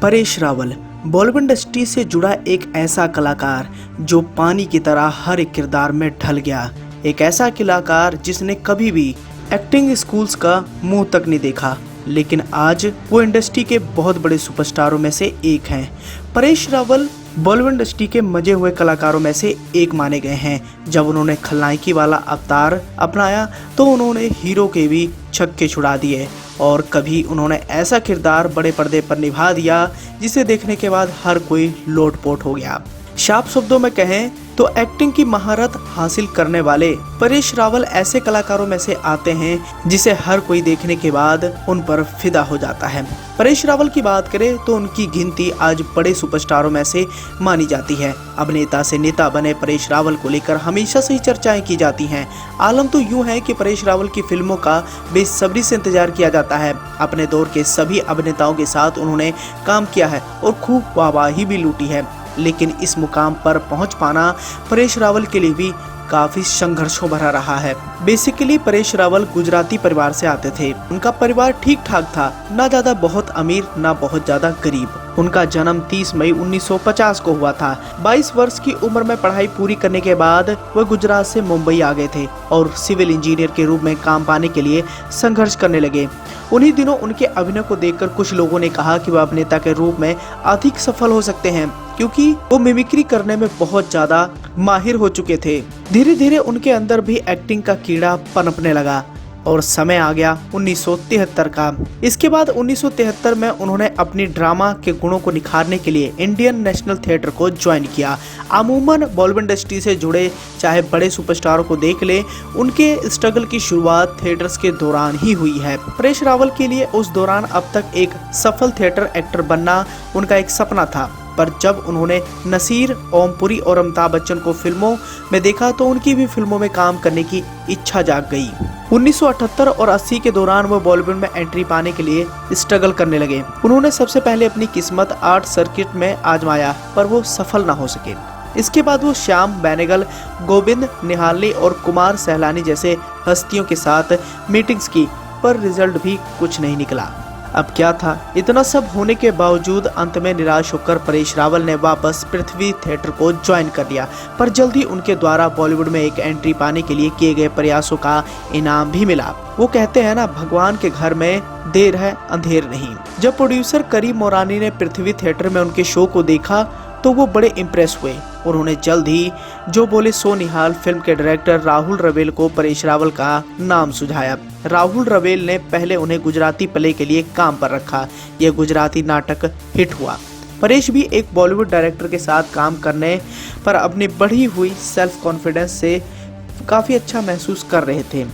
Paresh Rawal Bollywood industry से जुड़ा एक ऐसा कलाकार जो पानी की तरह हर एक किरदार में ढल गया। एक ऐसा कलाकार जिसने कभी भी एक्टिंग स्कूल्स का मुंह तक नहीं देखा, लेकिन आज वो इंडस्ट्री के बहुत बड़े सुपरस्टारों में से एक हैं। परेश रावल बॉलीवुड इंडस्ट्री के मजे हुए कलाकारों में से एक माने गए हैं। जब उन्होंने खलनायकी वाला अवतार अपनाया तो उन्होंने हीरो के भी छक्के छुड़ा दिए और कभी उन्होंने ऐसा किरदार बड़े पर्दे पर निभा दिया जिसे देखने के बाद हर कोई लोटपोट हो गया। साफ शब्दों में कहें तो एक्टिंग की महारत हासिल करने वाले परेश रावल ऐसे कलाकारों में से आते हैं जिसे हर कोई देखने के बाद उन पर फिदा हो जाता है। परेश रावल की बात करें तो उनकी गिनती आज बड़े सुपरस्टारों में से मानी जाती है। अभिनेता से नेता बने परेश रावल को लेकर हमेशा से ही चर्चाएं की जाती हैं। आलम तो यूं है कि परेश रावल की फिल्मों का बेसब्री से इंतजार किया जाता है। अपने दौर के सभी अभिनेताओं के साथ उन्होंने काम किया है और खूब वाहवाही भी लूटी है, लेकिन इस मुकाम पर पहुंच पाना परेश रावल के लिए भी काफी संघर्षों भरा रहा है। बेसिकली परेश रावल गुजराती परिवार से आते थे। उनका परिवार ठीक ठाक था, ना ज्यादा बहुत अमीर ना बहुत ज्यादा गरीब। उनका जन्म 30 मई 1950 को हुआ था। 22 वर्ष की उम्र में पढ़ाई पूरी करने के बाद वह गुजरात से मुंबई आ गए थे और सिविल इंजीनियर के रूप में काम पाने के लिए संघर्ष करने लगे। उन्हीं दिनों उनके अभिनय को देखकर कुछ लोगों ने कहा कि वह अभिनेता के रूप में अधिक सफल हो सकते हैं, क्योंकि वो मिमिक्री करने में बहुत ज्यादा माहिर हो चुके थे। धीरे धीरे उनके अंदर भी एक्टिंग का कीड़ा पनपने लगा और समय आ गया 1973 का। इसके बाद 1973 में उन्होंने अपनी ड्रामा के गुणों को निखारने के लिए इंडियन नेशनल थिएटर को ज्वाइन किया। अमूमन बॉलीवुड इंडस्ट्री से जुड़े चाहे बड़े सुपरस्टारों को देख ले, उनके स्ट्रगल की शुरुआत थिएटर्स के दौरान ही हुई है। परेश रावल के लिए उस दौरान अब तक एक सफल थिएटर एक्टर बनना उनका एक सपना था, पर जब उन्होंने नसीर, ओमपुरी और अमिताभ बच्चन को फिल्मों में देखा तो उनकी भी फिल्मों में काम करने की इच्छा जाग गई। 1978 और 80 के दौरान वो बॉलीवुड में एंट्री पाने के लिए स्ट्रगल करने लगे। उन्होंने सबसे पहले अपनी किस्मत आर्ट सर्किट में आजमाया, पर वो सफल ना हो सके। इसके बाद वो श्याम बेनेगल, गोविंद निहालनी और कुमार सहलानी जैसे हस्तियों के साथ मीटिंग्स की, पर रिजल्ट भी कुछ नहीं निकला। अब क्या था, इतना सब होने के बावजूद अंत में निराश होकर परेश रावल ने वापस पृथ्वी थिएटर को ज्वाइन कर लिया, पर जल्दी उनके द्वारा बॉलीवुड में एक एंट्री पाने के लिए किए गए प्रयासों का इनाम भी मिला। वो कहते हैं ना, भगवान के घर में देर है अंधेर नहीं। जब प्रोड्यूसर करीम मोरानी ने पृथ्वी थिएटर में उनके शो को देखा तो वो बड़े इम्प्रेस हुए। उन्होंने जल्द ही जो बोले सो निहाल फिल्म के डायरेक्टर राहुल रवेल को परेश रावल का नाम सुझाया। राहुल रवेल ने पहले उन्हें गुजराती प्ले के लिए काम पर रखा। यह गुजराती नाटक हिट हुआ। परेश भी एक बॉलीवुड डायरेक्टर के साथ काम करने पर अपनी बढ़ी हुई सेल्फ कॉन्फिडेंस से काफ़ी अच्छा महसूस कर रहे थे।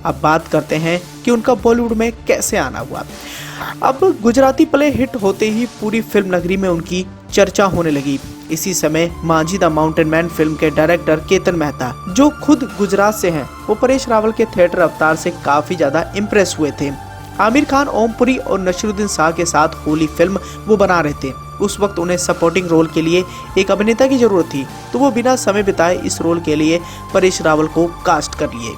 अब बात करते हैं कि उनका बॉलीवुड में कैसे आना हुआ। अब गुजराती प्ले हिट होते ही पूरी फिल्म नगरी में उनकी चर्चा होने लगी। इसी समय माझी द माउंटेन मैन फिल्म के डायरेक्टर केतन मेहता, जो खुद गुजरात से हैं, वो परेश रावल के थिएटर अवतार से काफी ज्यादा इम्प्रेस हुए थे। आमिर खान, ओमपुरी और नसीरुद्दीन शाह के साथ होली फिल्म वो बना रहे थे। उस वक्त उन्हें सपोर्टिंग रोल के लिए एक अभिनेता की जरूरत थी, तो वो बिना समय बिताए इस रोल के लिए परेश रावल को कास्ट कर लिए।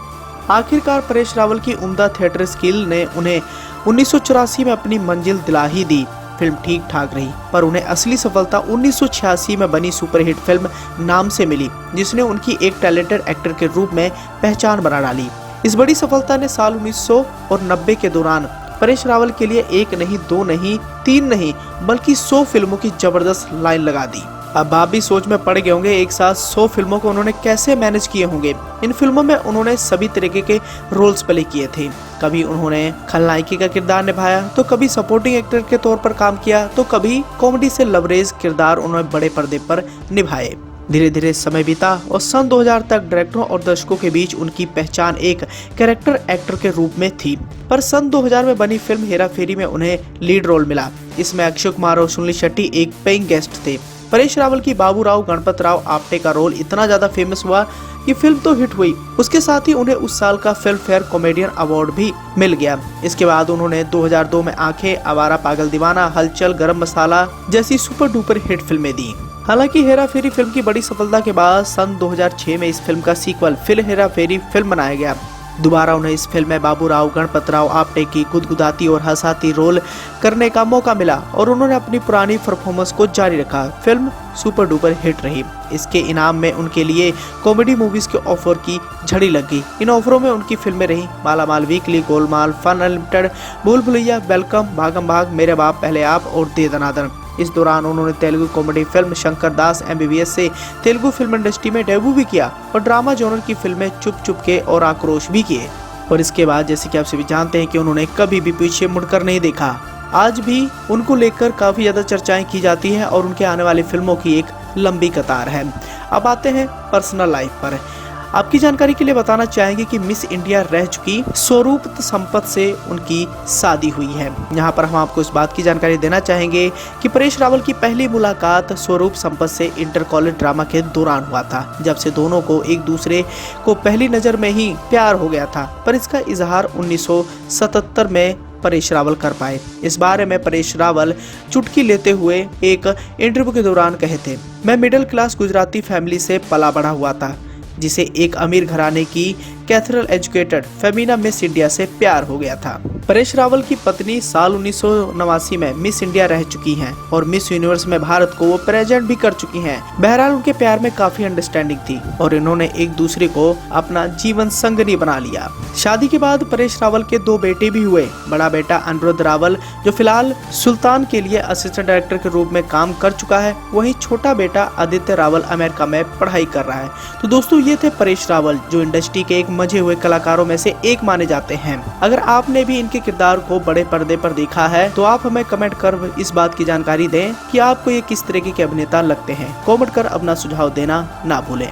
आखिरकार परेश रावल की उम्दा थिएटर स्किल ने उन्हें 1984 में अपनी मंजिल दिला ही दी। फिल्म ठीक ठाक रही, पर उन्हें असली सफलता 1986 में बनी सुपरहिट फिल्म नाम से मिली, जिसने उनकी एक टैलेंटेड एक्टर के रूप में पहचान बना डाली। इस बड़ी सफलता ने साल 1990 के दौरान परेश रावल के लिए एक नहीं, दो नहीं, तीन नहीं, बल्कि 100 फिल्मों की जबरदस्त लाइन लगा दी। अब आप भी सोच में पड़ गए होंगे एक साथ 100 फिल्मों को उन्होंने कैसे मैनेज किए होंगे। इन फिल्मों में उन्होंने सभी तरीके के रोल्स प्ले किए थे। कभी उन्होंने खलनायकी का किरदार निभाया, तो कभी सपोर्टिंग एक्टर के तौर पर काम किया, तो कभी कॉमेडी से लवरेज किरदार उन्होंने बड़े पर्दे पर निभाए। धीरे धीरे समय बीता और सन 2000 तक डायरेक्टरों और दर्शकों के बीच उनकी पहचान एक कैरेक्टर एक्टर के रूप में थी। पर सन 2000 में बनी फिल्म हेरा फेरी में उन्हें लीड रोल मिला। इसमें अक्षय कुमार और सुनील शेट्टी एक पेइंग गेस्ट थे। परेश रावल की बाबूराव गणपत राव आप्टे का रोल इतना ज्यादा फेमस हुआ कि फिल्म तो हिट हुई, उसके साथ ही उन्हें उस साल का फिल्म फेयर कॉमेडियन अवार्ड भी मिल गया। इसके बाद उन्होंने 2002 में आंखें, आवारा पागल दीवाना, हलचल, गरम मसाला जैसी सुपर डुपर हिट फिल्में दी। हालांकि हेरा फेरी फिल्म की बड़ी सफलता के बाद सन 2006 में इस फिल्म का सीक्वल फिर हेरा फेरी फिल्म बनाया गया। दोबारा उन्हें इस फिल्म में बाबूराव गणपतराव आपटे की गुदगुदाती और हंसाती रोल करने का मौका मिला और उन्होंने अपनी पुरानी परफॉर्मेंस को जारी रखा। फिल्म सुपर डुपर हिट रही। इसके इनाम में उनके लिए कॉमेडी मूवीज के ऑफर की झड़ी लग गई। इन ऑफरों में उनकी फिल्में रही मालामाल वीकली, गोलमाल, फन अनलिमिटेड, भूल भुलैया, वेलकम, भागम भाग, मेरे बाप पहले आप और दे दनादन। इस दौरान उन्होंने तेलुगु कॉमेडी फिल्म शंकर दास MBBS से तेलुगु फिल्म इंडस्ट्री में डेब्यू भी किया और ड्रामा जॉनर की फिल्में चुप चुप के और आक्रोश भी किए। और इसके बाद जैसे कि आप सभी जानते हैं कि उन्होंने कभी भी पीछे मुड़कर नहीं देखा। आज भी उनको लेकर काफी ज्यादा चर्चाएं की जाती हैं और उनके आने वाली फिल्मों की एक लंबी कतार है। अब आते हैं पर्सनल लाइफ पर। आपकी जानकारी के लिए बताना चाहेंगे कि मिस इंडिया रह चुकी स्वरूप संपत से उनकी शादी हुई है। यहाँ पर हम आपको इस बात की जानकारी देना चाहेंगे कि परेश रावल की पहली मुलाकात स्वरूप संपत से इंटर कॉलेज ड्रामा के दौरान हुआ था, जब से दोनों को एक दूसरे को पहली नजर में ही प्यार हो गया था। पर इसका इजहार 1977 में परेश रावल कर पाए। इस बारे में परेश रावल चुटकी लेते हुए एक इंटरव्यू के दौरान कहे थे, मैं मिडिल क्लास गुजराती फैमिली से पला बड़ा हुआ था, जिसे एक अमीर घराने की cathedral educated Femina miss India से प्यार हो गया था। परेश रावल की पत्नी साल 1989 में मिस इंडिया रह चुकी हैं और मिस यूनिवर्स में भारत को वो प्रेजेंट भी कर चुकी हैं। बहरहाल उनके प्यार में काफी अंडरस्टैंडिंग थी और इन्होंने एक दूसरे को अपना जीवन संगनी बना लिया। शादी के बाद परेश रावल के 2 बेटे भी हुए। बड़ा बेटा अनिरुद्ध रावल जो फिलहाल सुल्तान के लिए असिस्टेंट डायरेक्टर के रूप में काम कर चुका है, वहीं छोटा बेटा आदित्य रावल अमेरिका में पढ़ाई कर रहा है। तो दोस्तों ये थे परेश रावल, जो इंडस्ट्री के एक मजे हुए कलाकारों में से एक माने जाते हैं। अगर आपने भी इनके किरदार को बड़े पर्दे पर देखा है तो आप हमें कमेंट कर इस बात की जानकारी दें कि आपको ये किस तरीके के अभिनेता लगते हैं। कमेंट कर अपना सुझाव देना ना भूलें।